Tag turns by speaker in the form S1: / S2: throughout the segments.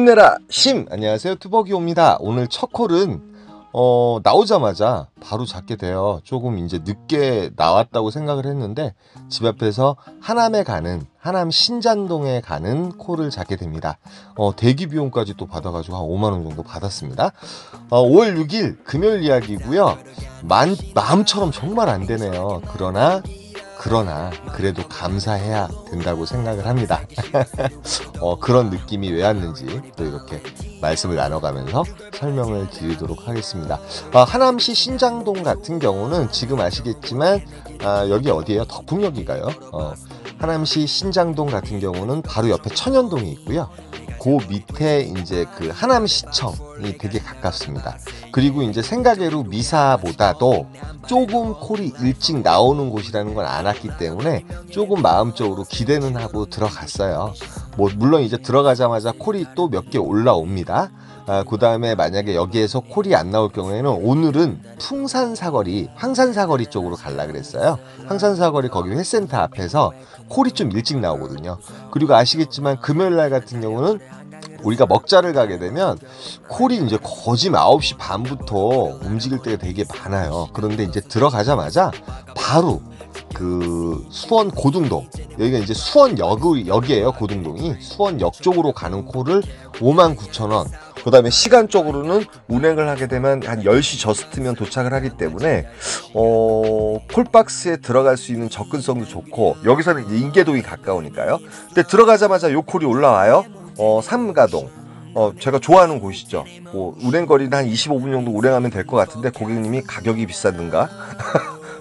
S1: 힘내라 심! 안녕하세요, 투버기호입니다. 오늘 첫 콜은 나오자마자 바로 잡게 돼요. 조금 이제 늦게 나왔다고 생각을 했는데 집 앞에서 하남에 가는, 하남 신잔동에 가는 콜을 잡게 됩니다. 대기 비용까지 또 받아가지고 한 5만원 정도 받았습니다. 5월 6일 금요일 이야기고요. 마음처럼 정말 안 되네요. 그러나 그래도 감사해야 된다고 생각을 합니다. 그런 느낌이 왜 왔는지 또 이렇게 말씀을 나눠가면서 설명을 드리도록 하겠습니다. 하남시 신장동 같은 경우는 지금 아시겠지만 여기 어디예요? 덕풍역이가요. 하남시 신장동 같은 경우는 바로 옆에 천연동이 있고요. 그 밑에 이제 그 하남시청이 되게 가깝습니다. 그리고 이제 생각외로 미사보다도 조금 콜이 일찍 나오는 곳이라는 걸 알았기 때문에 조금 마음적으로 기대는 하고 들어갔어요. 물론 이제 들어가자마자 콜이 또 몇 개 올라옵니다. 그 다음에 만약에 여기에서 콜이 안 나올 경우에는 오늘은 풍산사거리, 황산사거리 쪽으로 갈라 그랬어요. 황산사거리 거기 회센터 앞에서 콜이 좀 일찍 나오거든요. 그리고 아시겠지만 금요일날 같은 경우는 우리가 먹자를 가게 되면 콜이 이제 거진 9시 반부터 움직일 때가 되게 많아요. 그런데 이제 들어가자마자 바로 그 수원 고등동, 여기가 이제 수원역이에요. 고등동이 수원역 쪽으로 가는 콜을 59,000원, 그 다음에 시간적으로는 운행을 하게 되면 한 10시 저스트면 도착을 하기 때문에 콜박스에 들어갈 수 있는 접근성도 좋고, 여기서는 이제 인계동이 가까우니까요. 근데 들어가자마자 요 콜이 올라와요. 삼가동, 제가 좋아하는 곳이죠. 운행거리는 한 25분 정도 운행하면 될 것 같은데 고객님이 가격이 비싸든가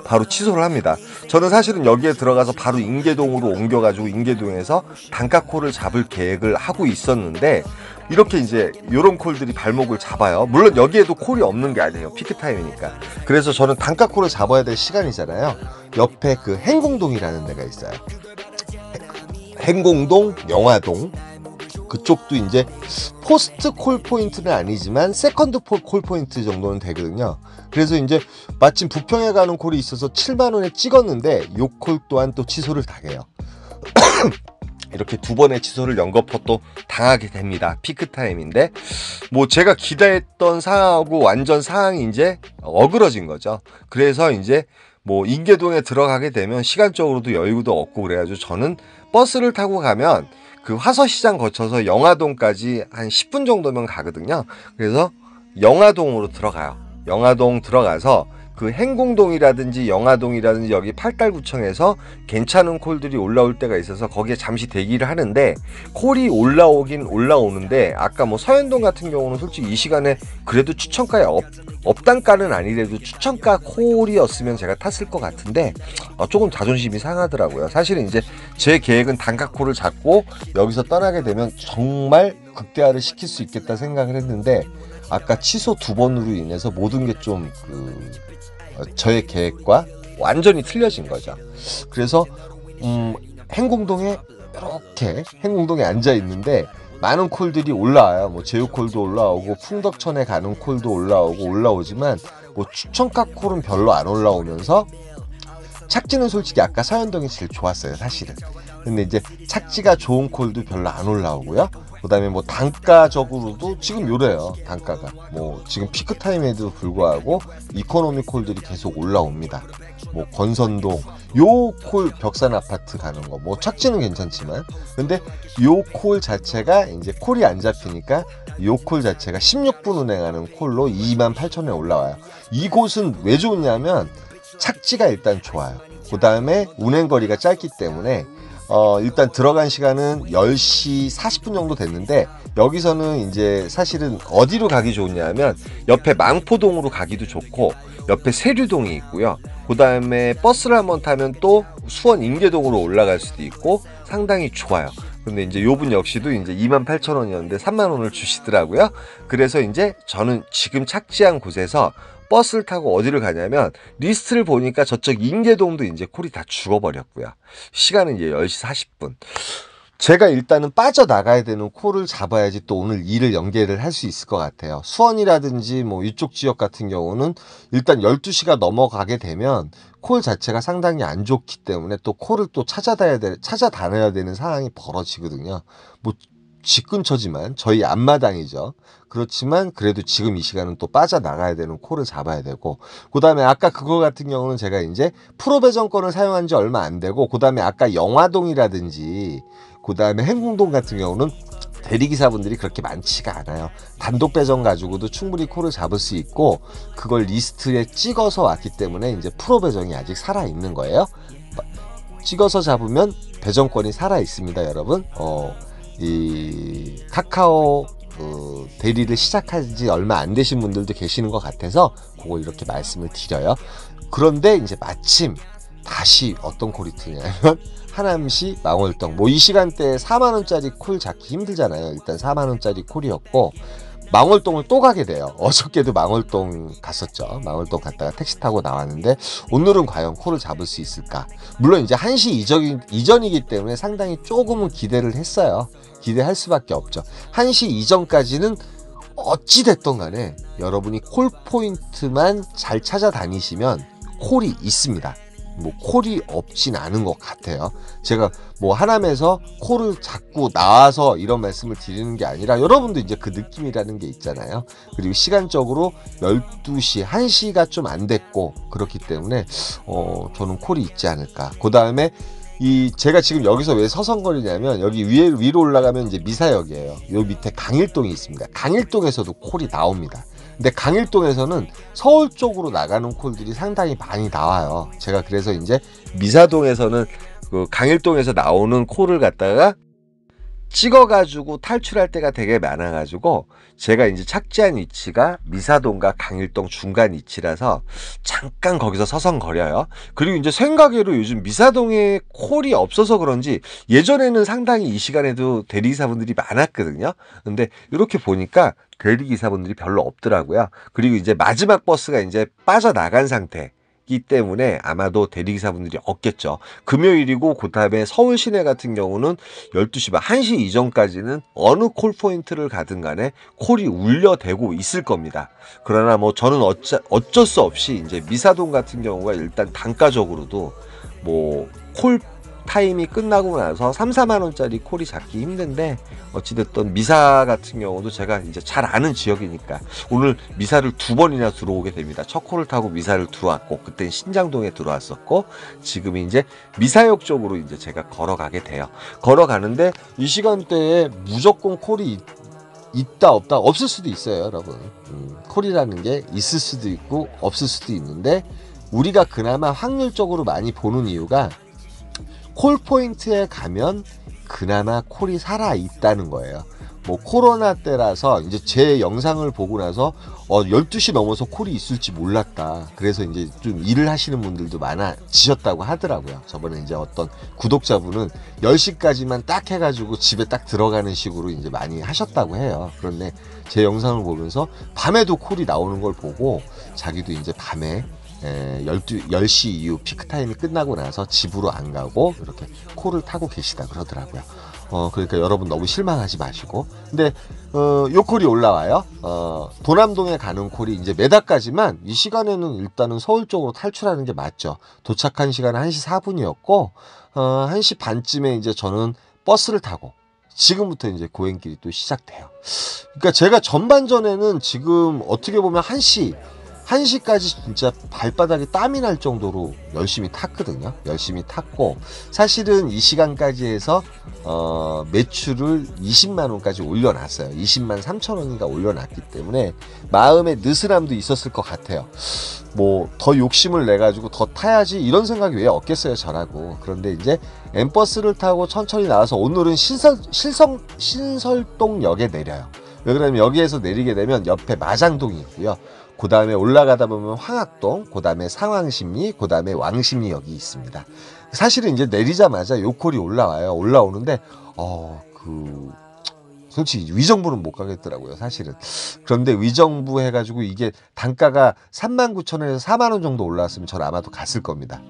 S1: 바로 취소를 합니다. 저는 사실은 여기에 들어가서 바로 인계동으로 옮겨가지고 인계동에서 단가콜을 잡을 계획을 하고 있었는데 이렇게 이제 요런 콜들이 발목을 잡아요. 물론 여기에도 콜이 없는 게 아니에요. 피크타임이니까. 그래서 저는 단가콜을 잡아야 될 시간이잖아요. 옆에 그 행궁동이라는 데가 있어요. 행궁동, 영화동, 그쪽도 이제 포스트 콜 포인트는 아니지만 세컨드 콜 포인트 정도는 되거든요. 그래서 이제 마침 부평에 가는 콜이 있어서 7만원에 찍었는데 요 콜 또한 또 취소를 당해요. 이렇게 두 번의 취소를 연거푸 또 당하게 됩니다. 피크타임인데 제가 기대했던 상황하고 완전 상황이 이제 어그러진 거죠. 그래서 이제 인계동에 들어가게 되면 시간적으로도 여유도 없고 그래가지고 저는 버스를 타고 가면 그 화서시장 거쳐서 영화동까지 한 10분 정도면 가거든요. 그래서 영화동으로 들어가요. 영화동 들어가서 그 행궁동이라든지 영화동이라든지 여기 팔달구청에서 괜찮은 콜들이 올라올 때가 있어서 거기에 잠시 대기를 하는데, 콜이 올라오긴 올라오는데 아까 서현동 같은 경우는 솔직히 이 시간에 그래도 추천가에 업단가는 아니래도 추천가 콜이었으면 제가 탔을 것 같은데 조금 자존심이 상하더라고요. 사실은 이제 제 계획은 단가콜을 잡고 여기서 떠나게 되면 정말 극대화를 시킬 수 있겠다 생각을 했는데 아까 취소 2번으로 인해서 모든 게 좀 저의 계획과 완전히 틀려진 거죠. 그래서 행궁동에 이렇게 행궁동에 앉아 있는데 많은 콜들이 올라와요. 제휴콜도 올라오고 풍덕천에 가는 콜도 올라오지만 추천가 콜은 별로 안 올라오면서 착지는 솔직히 아까 서현동이 제일 좋았어요, 사실은. 근데 이제 착지가 좋은 콜도 별로 안 올라오고요. 그 다음에 단가적으로도 지금 요래요. 단가가 지금 피크타임에도 불구하고 이코노미 콜들이 계속 올라옵니다. 권선동 요 콜 벽산 아파트 가는 거 착지는 괜찮지만 근데 요 콜 자체가 이제 콜이 안 잡히니까 요 콜 자체가 16분 운행하는 콜로 28,000원에 올라와요. 이곳은 왜 좋냐면 착지가 일단 좋아요. 그 다음에 운행거리가 짧기 때문에 일단 들어간 시간은 10시 40분 정도 됐는데 여기서는 이제 사실은 어디로 가기 좋냐면 옆에 망포동으로 가기도 좋고 옆에 세류동이 있고요. 그 다음에 버스를 한번 타면 또 수원 인계동으로 올라갈 수도 있고 상당히 좋아요. 근데 이제 요분 역시도 이제 28,000원이었는데 3만원을 주시더라고요. 그래서 이제 저는 지금 착지한 곳에서 버스를 타고 어디를 가냐면 리스트를 보니까 저쪽 인계동도 이제 콜이 다 죽어버렸고요. 시간은 이제 10시 40분. 제가 일단은 빠져나가야 되는 콜을 잡아야지 또 오늘 일을 연계를 할 수 있을 것 같아요. 수원이라든지 이쪽 지역 같은 경우는 일단 12시가 넘어가게 되면 콜 자체가 상당히 안 좋기 때문에 또 콜을 또 찾아다녀야 되는 상황이 벌어지거든요. 집 근처지만 저희 앞마당이죠. 그렇지만 그래도 지금 이 시간은 또 빠져나가야 되는 콜을 잡아야 되고, 그 다음에 아까 그거 같은 경우는 제가 이제 프로 배정권을 사용한 지 얼마 안 되고, 그 다음에 아까 영화동이라든지 그 다음에 행궁동 같은 경우는 대리기사분들이 그렇게 많지가 않아요. 단독 배정 가지고도 충분히 콜을 잡을 수 있고, 그걸 리스트에 찍어서 왔기 때문에 이제 프로 배정이 아직 살아있는 거예요. 찍어서 잡으면 배정권이 살아 있습니다, 여러분. 이 카카오 대리를 시작한 지 얼마 안 되신 분들도 계시는 것 같아서 그걸 이렇게 말씀을 드려요. 그런데 이제 마침 다시 어떤 콜이 트냐면 하남시 망월동, 뭐 이 시간대에 4만원짜리 콜 잡기 힘들잖아요. 일단 4만원짜리 콜이었고, 망월동을 또 가게 돼요. 어저께도 망월동 갔었죠. 망월동 갔다가 택시 타고 나왔는데 오늘은 과연 콜을 잡을 수 있을까. 물론 이제 1시 이전이기 때문에 상당히 조금은 기대를 했어요. 기대할 수밖에 없죠. 1시 이전까지는 어찌됐던 간에 여러분이 콜 포인트만 잘 찾아다니시면 콜이 있습니다. 뭐 콜이 없진 않은 것 같아요. 제가 뭐 하남에서 콜을 잡고 나와서 이런 말씀을 드리는 게 아니라 여러분도 이제 그 느낌이라는 게 있잖아요. 그리고 시간적으로 12시, 1시가 좀 안 됐고 그렇기 때문에 저는 콜이 있지 않을까. 그 다음에 제가 지금 여기서 왜 서성거리냐면, 여기 위로 올라가면 이제 미사역이에요. 요 밑에 강일동이 있습니다. 강일동에서도 콜이 나옵니다. 근데 강일동에서는 서울 쪽으로 나가는 콜들이 상당히 많이 나와요. 제가 그래서 이제 미사동에서는 그 강일동에서 나오는 콜을 갖다가 찍어가지고 탈출할 때가 되게 많아가지고, 제가 이제 착지한 위치가 미사동과 강일동 중간 위치라서 잠깐 거기서 서성거려요. 그리고 이제 생각외로 요즘 미사동에 콜이 없어서 그런지 예전에는 상당히 이 시간에도 대리기사분들이 많았거든요. 근데 이렇게 보니까 대리기사분들이 별로 없더라고요. 그리고 이제 마지막 버스가 이제 빠져나간 상태 이 때문에 아마도 대리기사분들이 없겠죠. 금요일이고, 그 다음에 서울 시내 같은 경우는 12시 반, 1시 이전까지는 어느 콜포인트를 가든 간에 콜이 울려대고 있을 겁니다. 그러나 뭐 저는 어쩔 수 없이 이제 미사동 같은 경우가 일단 단가적으로도 뭐 콜 타임이 끝나고 나서 3, 4만원짜리 콜이 잡기 힘든데, 어찌됐든 미사 같은 경우도 제가 이제 잘 아는 지역이니까 오늘 미사를 2번이나 들어오게 됩니다. 첫 콜을 타고 미사를 들어왔고, 그때는 신장동에 들어왔었고, 지금 이제 미사역 쪽으로 이제 제가 걸어가게 돼요. 걸어가는데 이 시간대에 무조건 콜이 있다 없다, 없을 수도 있어요, 여러분. 콜이라는 게 있을 수도 있고 없을 수도 있는데, 우리가 그나마 확률적으로 많이 보는 이유가 콜 포인트에 가면 그나마 콜이 살아 있다는 거예요. 뭐 코로나 때라서 이제 제 영상을 보고 나서 12시 넘어서 콜이 있을지 몰랐다. 그래서 이제 좀 일을 하시는 분들도 많아지셨다고 하더라고요. 저번에 이제 어떤 구독자분은 10시까지만 딱 해가지고 집에 딱 들어가는 식으로 이제 많이 하셨다고 해요. 그런데 제 영상을 보면서 밤에도 콜이 나오는 걸 보고 자기도 이제 밤에 10시 이후 피크타임이 끝나고 나서 집으로 안 가고 이렇게 콜을 타고 계시다 그러더라고요. 그러니까 여러분 너무 실망하지 마시고. 근데 요 콜이 올라와요. 도남동에 가는 콜이 이제 메다까지만, 이 시간에는 일단은 서울 쪽으로 탈출하는 게 맞죠. 도착한 시간은 1시 4분이었고 1시 반쯤에 이제 저는 버스를 타고 지금부터 이제 고행길이 또 시작돼요. 그러니까 제가 전반전에는 지금 어떻게 보면 1시까지 진짜 발바닥에 땀이 날 정도로 열심히 탔거든요. 열심히 탔고, 사실은 이 시간까지 해서 매출을 20만 원까지 올려놨어요. 20만 3천 원인가 올려놨기 때문에 마음에 느슨함도 있었을 것 같아요. 뭐 더 욕심을 내가지고 더 타야지 이런 생각이 왜 없겠어요, 저라고. 그런데 이제 M버스를 타고 천천히 나와서 오늘은 신설동역에 내려요. 왜 그러냐면 여기에서 내리게 되면 옆에 마장동이 있고요. 그 다음에 올라가다 보면 황학동, 그 다음에 상황심리, 그 다음에 왕심리역이 있습니다. 사실은 이제 내리자마자 요 콜이 올라와요. 올라오는데 솔직히 위정부는 못 가겠더라고요, 사실은. 그런데 위정부 해가지고 이게 단가가 39,000원에서 4만원 정도 올라왔으면 전 아마도 갔을 겁니다.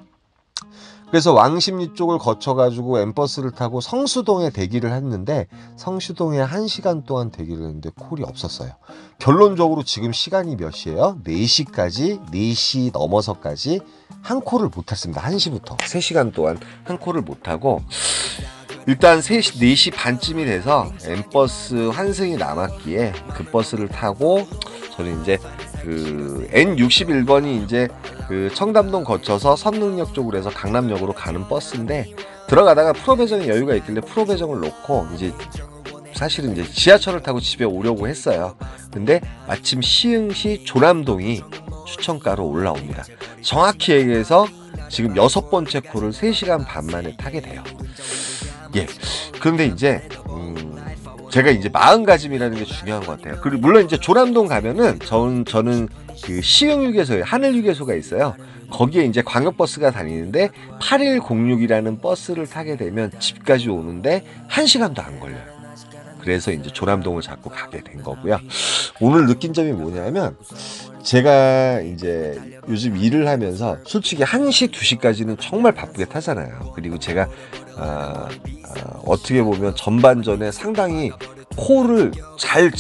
S1: 그래서 왕십리 쪽을 거쳐가지고 M버스를 타고 성수동에 대기를 했는데, 성수동에 1시간 동안 대기를 했는데 콜이 없었어요. 결론적으로 지금 시간이 몇 시예요? 4시까지, 4시 넘어서까지 한 콜을 못 탔습니다. 1시부터 3시간 동안 한 콜을 못 타고, 일단 4시 반쯤이 돼서 N버스 환승이 남았기에 그 버스를 타고 저는 이제 그 N61번이 이제 그 청담동 거쳐서 선릉역 쪽으로 해서 강남역으로 가는 버스인데, 들어가다가 프로배정에 여유가 있길래 프로배정을 놓고 이제 사실은 이제 지하철을 타고 집에 오려고 했어요. 근데 마침 시흥시 조남동이 추천가로 올라옵니다. 정확히 얘기해서 지금 6번째 코를 3시간 반 만에 타게 돼요. 예. 그런데 이제 제가 이제 마음가짐이라는 게 중요한 것 같아요. 그리고 물론 이제 조남동 가면은 저는 그 시흥휴게소에 하늘휴게소가 있어요. 거기에 이제 광역버스가 다니는데 8106이라는 버스를 타게 되면 집까지 오는데 1시간도 안 걸려요. 그래서 이제 조남동을 잡고 가게 된 거고요. 오늘 느낀 점이 뭐냐면, 제가 이제 요즘 일을 하면서 솔직히 1시, 2시까지는 정말 바쁘게 타잖아요. 그리고 제가 어떻게 보면 전반전에 상당히 콜을 잘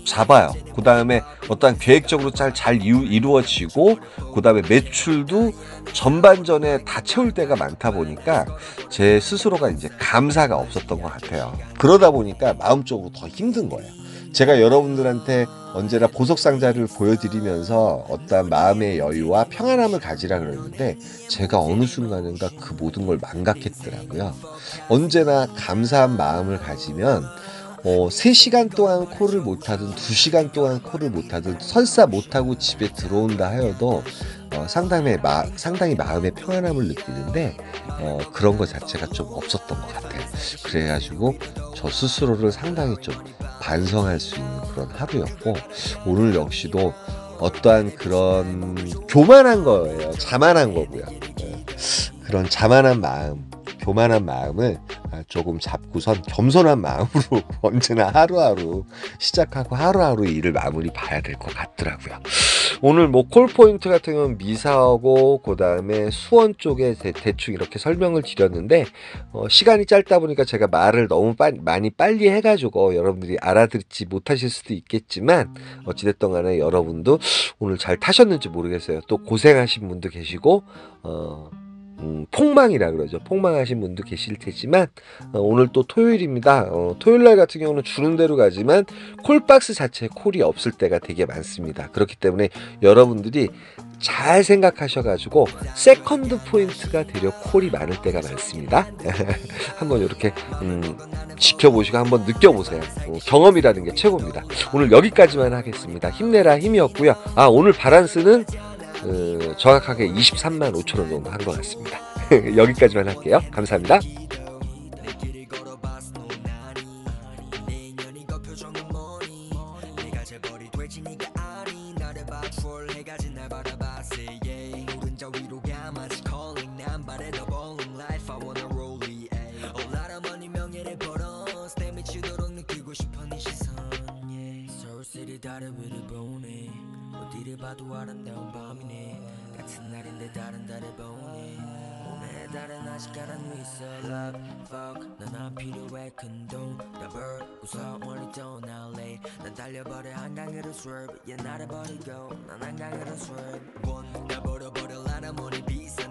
S1: 잡아요. 그 다음에 어떤 계획적으로 잘 이루어지고, 그 다음에 매출도 전반전에 다 채울 때가 많다 보니까 제 스스로가 이제 감사가 없었던 것 같아요. 그러다 보니까 마음적으로 더 힘든 거예요. 제가 여러분들한테 언제나 보석상자를 보여드리면서 어떤 마음의 여유와 평안함을 가지라 그러는데, 제가 어느 순간인가 그 모든 걸 망각했더라고요. 언제나 감사한 마음을 가지면 3시간 동안 콜을 못하든 2시간 동안 콜을 못하든 설사 못하고 집에 들어온다 하여도 상당히 마음의 평안함을 느끼는데, 그런 것 자체가 좀 없었던 것 같아요. 그래가지고 저 스스로를 상당히 좀 반성할 수 있는 그런 하루였고, 오늘 역시도 어떠한 그런 교만한 거예요. 자만한 거고요. 그런 자만한 마음, 교만한 마음을 조금 잡고선 겸손한 마음으로 언제나 하루하루 시작하고 하루하루 일을 마무리 봐야 될 것 같더라고요. 오늘 뭐 콜포인트 같은 경우는 미사하고 그 다음에 수원 쪽에 대충 이렇게 설명을 드렸는데, 시간이 짧다 보니까 제가 말을 너무 많이 빨리 해가지고 여러분들이 알아듣지 못하실 수도 있겠지만, 어찌됐든 간에 여러분도 오늘 잘 타셨는지 모르겠어요. 또 고생하신 분도 계시고 폭망이라 그러죠. 폭망하신 분도 계실 테지만, 오늘 또 토요일입니다. 토요일날 같은 경우는 주는 대로 가지만 콜박스 자체에 콜이 없을 때가 되게 많습니다. 그렇기 때문에 여러분들이 잘 생각하셔가지고 세컨드 포인트가 되려 콜이 많을 때가 많습니다. 한번 이렇게 지켜보시고 한번 느껴보세요. 경험이라는 게 최고입니다. 오늘 여기까지만 하겠습니다. 힘내라 힘이었고요. 오늘 바란스는 정확하게 23만 5천 원 정도 한 것 같습니다. 여기까지만 할게요. 감사합니다. 어디를 봐도 아름다운 밤이네. 같은 날인데 다른 달에 보니 오늘의 달은 아직 가란 위 있어. Love, fuck, 넌 안 필요해. 큰 돈 다 벌고서 멀리 떠날래. 난 달려버려 한강으로 swerve. 얘 나를 버리고 난 한강으로 swerve. 다 버려버려 나라 머리 비싼